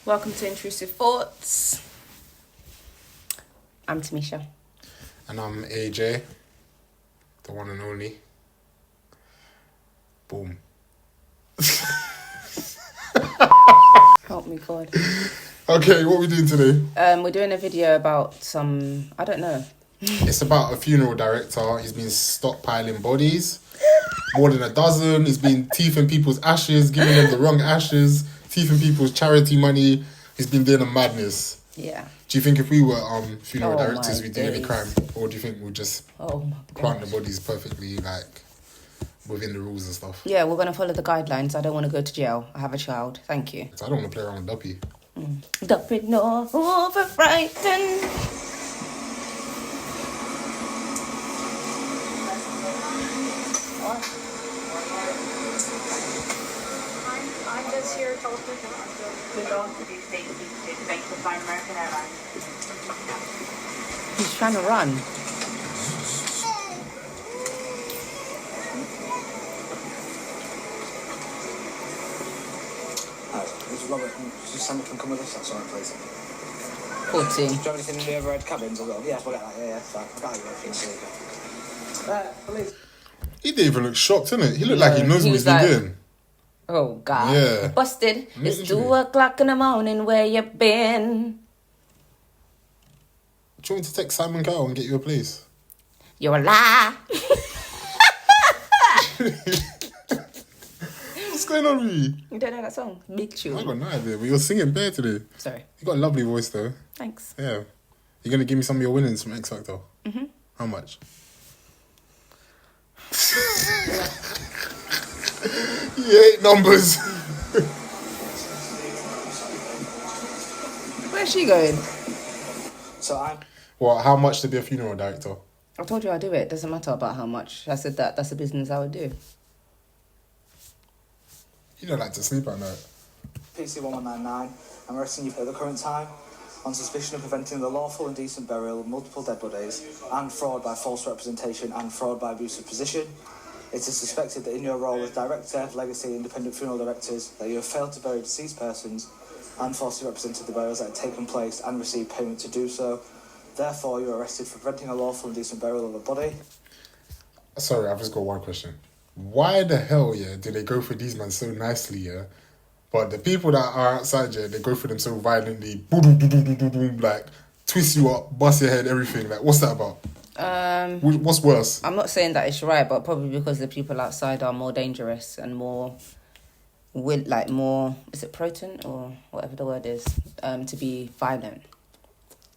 Welcome to Intrusive Thoughts. I'm Tamisha. And I'm AJ, the one and only. Boom. Help me, God. Okay, what are we doing today? We're doing a video about some, I don't know. It's about a funeral director. He's been stockpiling bodies. More than a dozen. He's been teething people's ashes, giving them the wrong ashes, teething people's charity money. He's been doing a madness. Yeah. Do you think if we were funeral Oh directors, my we'd do any days. crime? Or do you think we'd just plant the bodies perfectly, like, within the rules and stuff? Yeah, we're going to follow the guidelines. I don't want to go to jail. I have a child. Thank you. So I don't want to play around with Duppy. Duppy, no, over frightened. I'm just here to belong to these things to make the fine American Airlines. He's trying to run. This is Robert. Just Sammy can come with us. That's all right, please. 40. Do you have anything in the overhead cabins? I'll go, yes, we'll get that. Yeah, fine. I'll get you everything. Police. He didn't even look shocked, innit? He looked like he knows he what was he's been like- doing. Oh, God. Yeah. Busted. It's Literally. 2 o'clock in the morning. Where you been? Do you want me to text Simon Cowell and get you a place? You're a lie. What's going on with you? You don't know that song? Big I tune. got no idea, but you're singing bare today. Sorry. You got a lovely voice though. Thanks. Yeah. You're going to give me some of your winnings from X Factor? Mm-hmm. How much? You hate numbers. Where's she going? So I'm. Well, how much to be a funeral director? I told you I'd do it. Doesn't matter about how much. I said that's a business I would do. You don't like to sleep at night. PC 1199. I'm arresting you at the current time on suspicion of preventing the lawful and decent burial of multiple dead bodies and fraud by false representation and fraud by abuse of position. It is suspected that in your role as Director, Legacy, Independent Funeral Directors, that you have failed to bury deceased persons and falsely represented the burials that have taken place and received payment to do so. Therefore, you are arrested for preventing a lawful and decent burial of a body. Sorry, I've just got one question. Why the hell, yeah, do they go for these men so nicely, yeah? But the people that are outside, yeah, they go for them so violently, boom, boom, boom, boom, boom, boom, like, twist you up, bust your head, everything. Like, what's that about? What's worse? I'm not saying that it's right, but probably because the people outside are more dangerous and more, more, is it potent or whatever the word is, to be violent.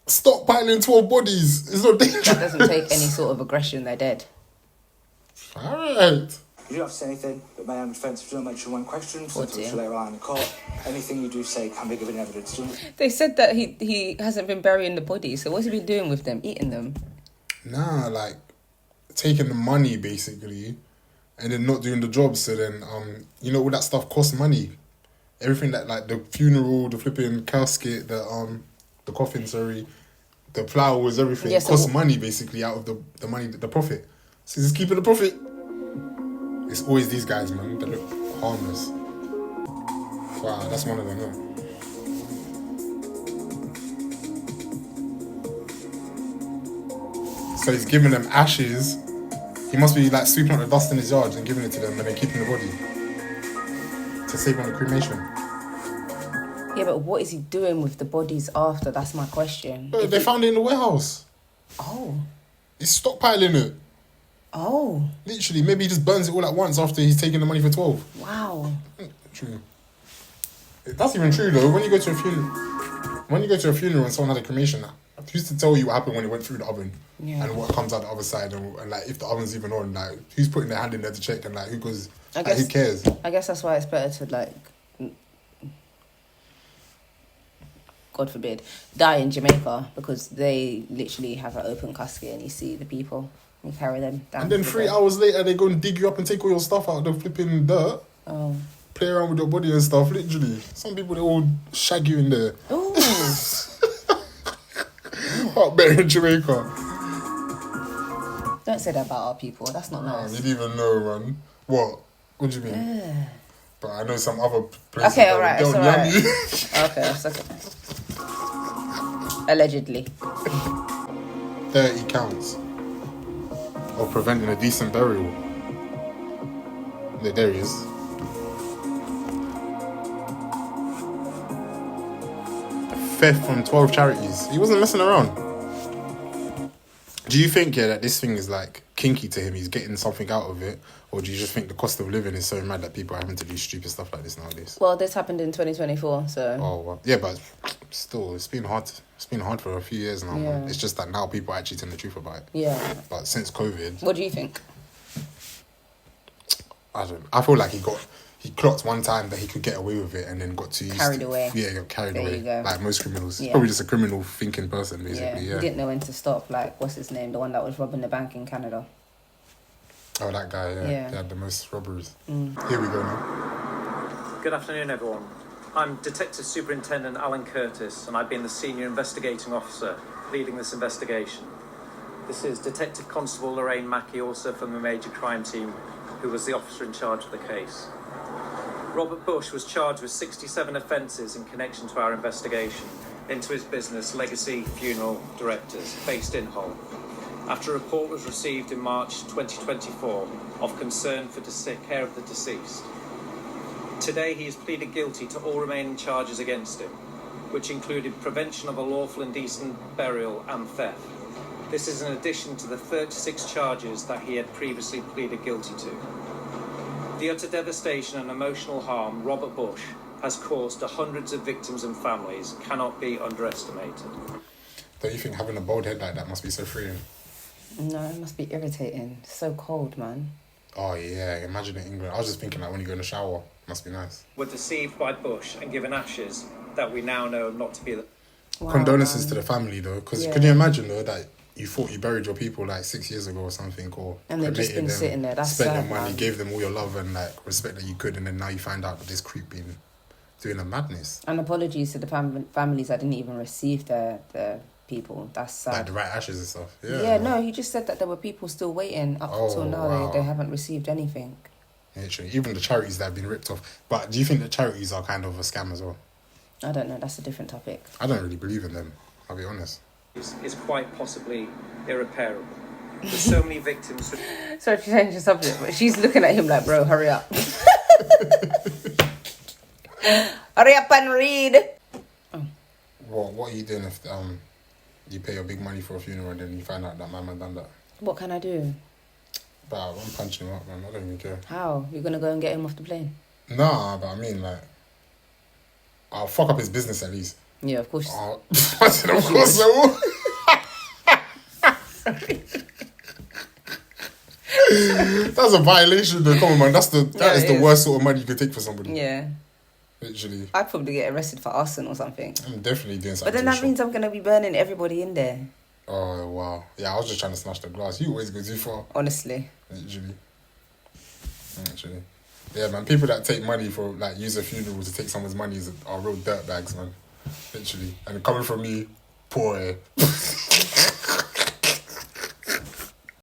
Stockpiling 12 bodies. It's not dangerous. That doesn't take any sort of aggression. They're dead. Alright. You don't have to say anything, but may I defence if you don't mention one question, so dear. later on in the court, anything you do say can be given evidence. They said that he hasn't been burying the bodies. So what's he been doing with them? Eating them? Nah, like, taking the money, basically, and then not doing the job. So then, all that stuff costs money. Everything that, like, the funeral, the flipping casket, the coffin, sorry, the flowers, everything, Yeah, so costs money, basically, out of the money, the profit. So he's keeping the profit. It's always these guys, man, that look harmless. Wow, that's one of them, huh? So he's giving them ashes. He must be like sweeping up the dust in his yard and giving it to them and then keeping the body to save on the cremation. Yeah, but what is he doing with the bodies after? That's my question. But they found it in the warehouse. Oh. He's stockpiling it. Oh. Literally, maybe he just burns it all at once after he's taking the money for 12. Wow. True. That's even true though. When you go to a funeral and someone had a cremation, who's to tell you what happened when it went through the oven? Yeah. And what comes out the other side and like if the oven's even on, like who's putting their hand in there to check and like who goes who cares? I guess that's why it's better to like, God forbid, die in Jamaica, because they literally have an open casket and you see the people and carry them down. And then 3 hours later they go and dig you up and take all your stuff out of the flipping dirt. Oh. Play around with your body and stuff, literally. Some people they all shag you in there. Ooh. Out there in Jamaica. Don't say that about our people. That's not nice. You didn't even know, man. What? What do you mean? But I know some other places. Okay, that alright, don't it's yam alright. you. Okay, that's okay. Allegedly. 30 counts of preventing a decent burial. There he is. Theft from 12 charities. He wasn't messing around. Do you think, that this thing is like kinky to him? He's getting something out of it? Or do you just think the cost of living is so mad that people are having to do stupid stuff like this nowadays? Well, this happened in 2024, so... Oh, well. Yeah, but still, it's been hard. It's been hard for a few years now. Yeah. Man. It's just that now people are actually telling the truth about it. Yeah. But since COVID... What do you think? I feel like he clocked one time that he could get away with it and then got too used Carried to, away. Yeah, got carried There away. you go. Like most criminals. Yeah. Probably just a criminal thinking person, basically. He Yeah. didn't know when to stop. Like, what's his name? The one that was robbing the bank in Canada. Oh, that guy, yeah. Yeah. He had the most robberies. Here we go now. Good afternoon, everyone. I'm Detective Superintendent Alan Curtis, and I've been the Senior Investigating Officer leading this investigation. This is Detective Constable Lorraine Mackey, also from the Major Crime Team, who was the officer in charge of the case. Robert Bush was charged with 67 offences in connection to our investigation into his business, Legacy Funeral Directors, based in Hull, after a report was received in March 2024 of concern for care of the deceased. Today he has pleaded guilty to all remaining charges against him, which included prevention of a lawful and decent burial and theft. This is in addition to the 36 charges that he had previously pleaded guilty to. The utter devastation and emotional harm Robert Bush has caused to hundreds of victims and families cannot be underestimated. Don't you think having a bald head like that must be so freeing? No, it must be irritating. It's so cold, man. Oh, yeah. Imagine in England. I was just thinking like when you go in the shower. Must be nice. Were deceived by Bush and given ashes that we now know not to be the... Wow, Condolences man. to the family, though. Because Yeah. can you imagine, though, that you thought you buried your people like 6 years ago or something, or And they've just cremated been them, sitting there. That's spent sad, your money, man. gave them all your love and like respect that you could, and then now you find out that this creep been doing a madness. And apologies to the families that didn't even receive their people. That's sad. Like the right ashes and stuff. Yeah. Yeah, no, he just said that there were people still waiting up Oh, until now. wow. They haven't received anything. Literally. Even the charities that have been ripped off. But do you think the charities are kind of a scam as well? I don't know. That's a different topic. I don't really believe in them. I'll be honest. is quite possibly irreparable. There's so many victims... Sorry to change the subject, but she's looking at him like, bro, hurry up. Hurry up and read. What are you doing if you pay your big money for a funeral and then you find out that my man done that? What can I do? But I'm punching him up, man. I don't even care. How? You're going to go and get him off the plane? Nah, but I mean, like, I'll fuck up his business at least. Yeah, of course. I said, of course I will. That's a violation, though. Come on, man. That is the worst sort of money you could take for somebody. Yeah. Literally. I'd probably get arrested for arson or something. I'm definitely doing But something. then that means I'm going to be burning everybody in there. Oh, wow. Yeah, I was just trying to snatch the glass. You always go too far. Honestly. Literally. Yeah, man. People that take money for, like, use a funeral to take someone's money are real dirtbags, man. Literally. And coming from me, poor.